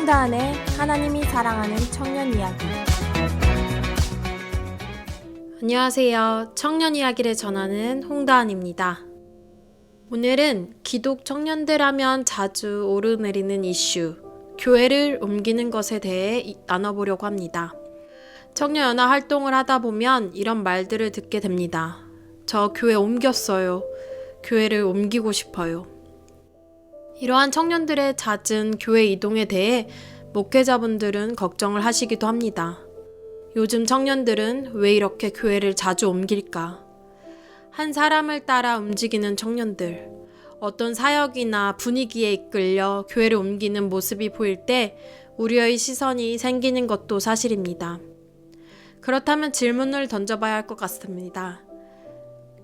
홍다은의 하나님이 사랑하는 청년 이야기. 안녕하세요. 청년 이야기를 전하는 홍다은입니다. 오늘은 기독 청년들 하면 자주 오르내리는 이슈, 교회를 옮기는 것에 대해 나눠보려고 합니다. 청년연합 활동을 하다 보면 이런 말들을 듣게 됩니다. 저 교회 옮겼어요. 교회를 옮기고 싶어요. 이러한 청년들의 잦은 교회 이동에 대해 목회자분들은 걱정을 하시기도 합니다. 요즘 청년들은 왜 이렇게 교회를 자주 옮길까? 한 사람을 따라 움직이는 청년들, 어떤 사역이나 분위기에 이끌려 교회를 옮기는 모습이 보일 때 우려의 시선이 생기는 것도 사실입니다. 그렇다면 질문을 던져봐야 할 것 같습니다.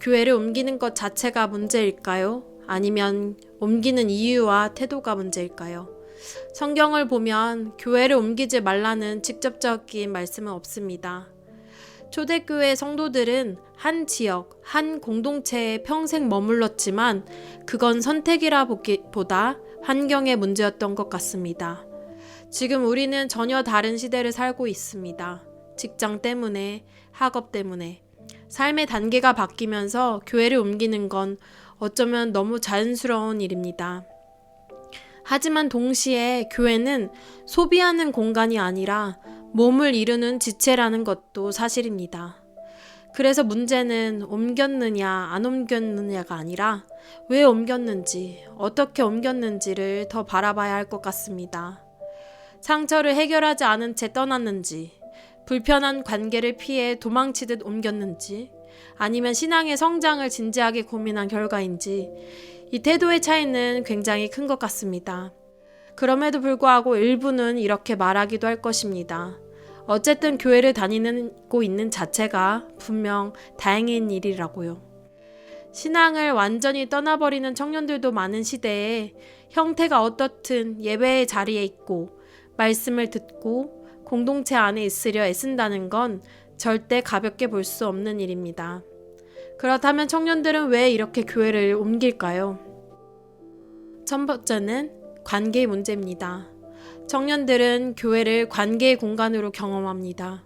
교회를 옮기는 것 자체가 문제일까요? 아니면 옮기는 이유와 태도가 문제일까요? 성경을 보면 교회를 옮기지 말라는 직접적인 말씀은 없습니다. 초대교회 성도들은 한 지역, 한 공동체에 평생 머물렀지만 그건 선택이라 보다 환경의 문제였던 것 같습니다. 지금 우리는 전혀 다른 시대를 살고 있습니다. 직장 때문에, 학업 때문에. 삶의 단계가 바뀌면서 교회를 옮기는 건 어쩌면 너무 자연스러운 일입니다. 하지만 동시에 교회는 소비하는 공간이 아니라 몸을 이루는 지체라는 것도 사실입니다. 그래서 문제는 옮겼느냐 안 옮겼느냐가 아니라 왜 옮겼는지, 어떻게 옮겼는지를 더 바라봐야 할 것 같습니다. 상처를 해결하지 않은 채 떠났는지, 불편한 관계를 피해 도망치듯 옮겼는지, 아니면 신앙의 성장을 진지하게 고민한 결과인지 이 태도의 차이는 굉장히 큰 것 같습니다. 그럼에도 불구하고 일부는 이렇게 말하기도 할 것입니다. 어쨌든 교회를 다니고 있는 자체가 분명 다행인 일이라고요. 신앙을 완전히 떠나버리는 청년들도 많은 시대에 형태가 어떻든 예배의 자리에 있고 말씀을 듣고 공동체 안에 있으려 애쓴다는 건 절대 가볍게 볼 수 없는 일입니다. 그렇다면 청년들은 왜 이렇게 교회를 옮길까요? 첫 번째는 관계의 문제입니다. 청년들은 교회를 관계의 공간으로 경험합니다.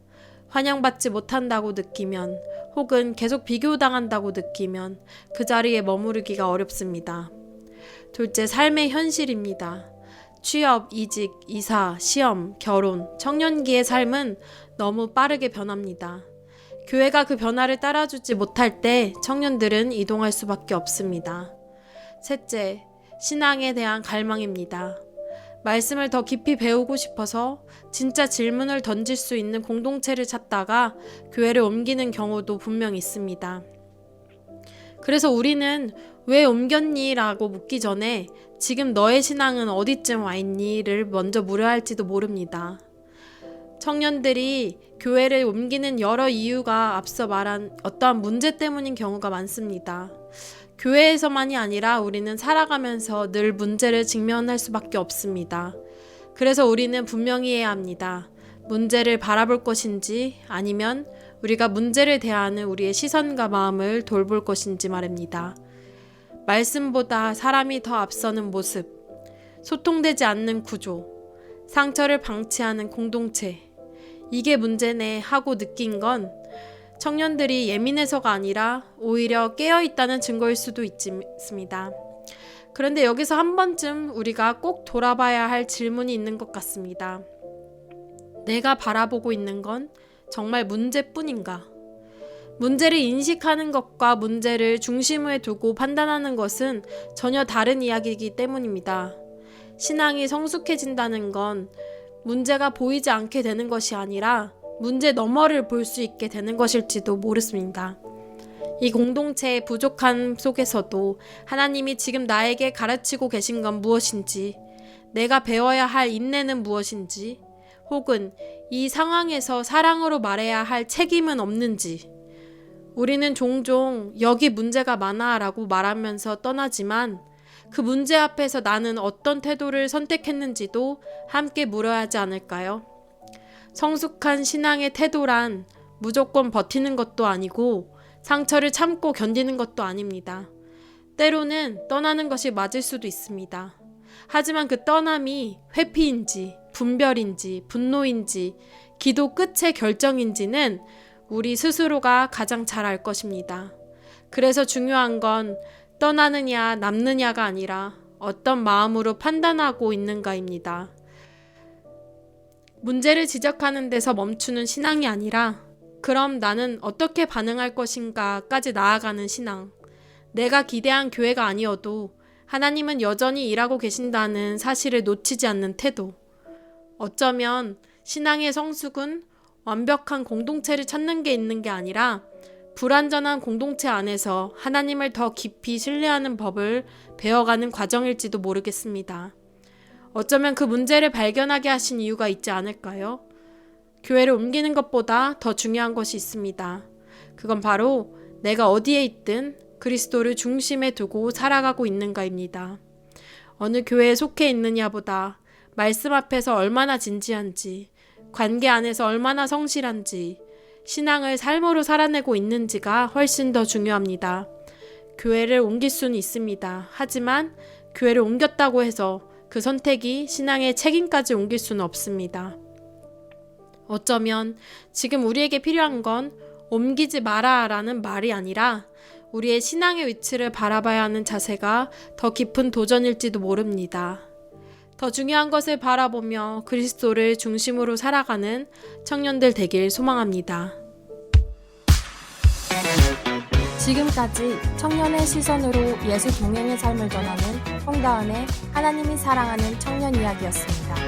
환영받지 못한다고 느끼면 혹은 계속 비교당한다고 느끼면 그 자리에 머무르기가 어렵습니다. 둘째, 삶의 현실입니다. 취업, 이직, 이사, 시험, 결혼, 청년기의 삶은 너무 빠르게 변합니다. 교회가 그 변화를 따라주지 못할 때 청년들은 이동할 수밖에 없습니다. 셋째, 신앙에 대한 갈망입니다. 말씀을 더 깊이 배우고 싶어서 진짜 질문을 던질 수 있는 공동체를 찾다가 교회를 옮기는 경우도 분명 있습니다. 그래서 우리는 왜 옮겼니? 라고 묻기 전에 지금 너의 신앙은 어디쯤 와 있니?를 먼저 물어야 할지도 모릅니다. 청년들이 교회를 옮기는 여러 이유가 앞서 말한 어떠한 문제 때문인 경우가 많습니다. 교회에서만이 아니라 우리는 살아가면서 늘 문제를 직면할 수밖에 없습니다. 그래서 우리는 분명히 해야 합니다. 문제를 바라볼 것인지 아니면 우리가 문제를 대하는 우리의 시선과 마음을 돌볼 것인지 말입니다. 말씀보다 사람이 더 앞서는 모습, 소통되지 않는 구조, 상처를 방치하는 공동체, 이게 문제네 하고 느낀 건 청년들이 예민해서가 아니라 오히려 깨어있다는 증거일 수도 있습니다. 그런데 여기서 한 번쯤 우리가 꼭 돌아봐야 할 질문이 있는 것 같습니다. 내가 바라보고 있는 건 정말 문제뿐인가? 문제를 인식하는 것과 문제를 중심에 두고 판단하는 것은 전혀 다른 이야기이기 때문입니다. 신앙이 성숙해진다는 건 문제가 보이지 않게 되는 것이 아니라 문제 너머를 볼 수 있게 되는 것일지도 모르겠습니다. 이 공동체의 부족함 속에서도 하나님이 지금 나에게 가르치고 계신 건 무엇인지, 내가 배워야 할 인내는 무엇인지, 혹은 이 상황에서 사랑으로 말해야 할 책임은 없는지, 우리는 종종 여기 문제가 많아 라고 말하면서 떠나지만 그 문제 앞에서 나는 어떤 태도를 선택했는지도 함께 물어야 하지 않을까요? 성숙한 신앙의 태도란 무조건 버티는 것도 아니고 상처를 참고 견디는 것도 아닙니다. 때로는 떠나는 것이 맞을 수도 있습니다. 하지만 그 떠남이 회피인지 분별인지, 분노인지, 기도 끝의 결정인지는 우리 스스로가 가장 잘 알 것입니다. 그래서 중요한 건 떠나느냐, 남느냐가 아니라 어떤 마음으로 판단하고 있는가입니다. 문제를 지적하는 데서 멈추는 신앙이 아니라 그럼 나는 어떻게 반응할 것인가까지 나아가는 신앙. 내가 기대한 교회가 아니어도 하나님은 여전히 일하고 계신다는 사실을 놓치지 않는 태도. 어쩌면 신앙의 성숙은 완벽한 공동체를 찾는 게 있는 게 아니라 불완전한 공동체 안에서 하나님을 더 깊이 신뢰하는 법을 배워가는 과정일지도 모르겠습니다. 어쩌면 그 문제를 발견하게 하신 이유가 있지 않을까요? 교회를 옮기는 것보다 더 중요한 것이 있습니다. 그건 바로 내가 어디에 있든 그리스도를 중심에 두고 살아가고 있는가입니다. 어느 교회에 속해 있느냐보다 말씀 앞에서 얼마나 진지한지, 관계 안에서 얼마나 성실한지, 신앙을 삶으로 살아내고 있는지가 훨씬 더 중요합니다. 교회를 옮길 수는 있습니다. 하지만 교회를 옮겼다고 해서 그 선택이 신앙의 책임까지 옮길 수는 없습니다. 어쩌면 지금 우리에게 필요한 건 옮기지 마라 라는 말이 아니라 우리의 신앙의 위치를 바라봐야 하는 자세가 더 깊은 도전일지도 모릅니다. 더 중요한 것을 바라보며 그리스도를 중심으로 살아가는 청년들 되길 소망합니다. 지금까지 청년의 시선으로 예수 동행의 삶을 전하는 홍다은의 하나님이 사랑하는 청년 이야기였습니다.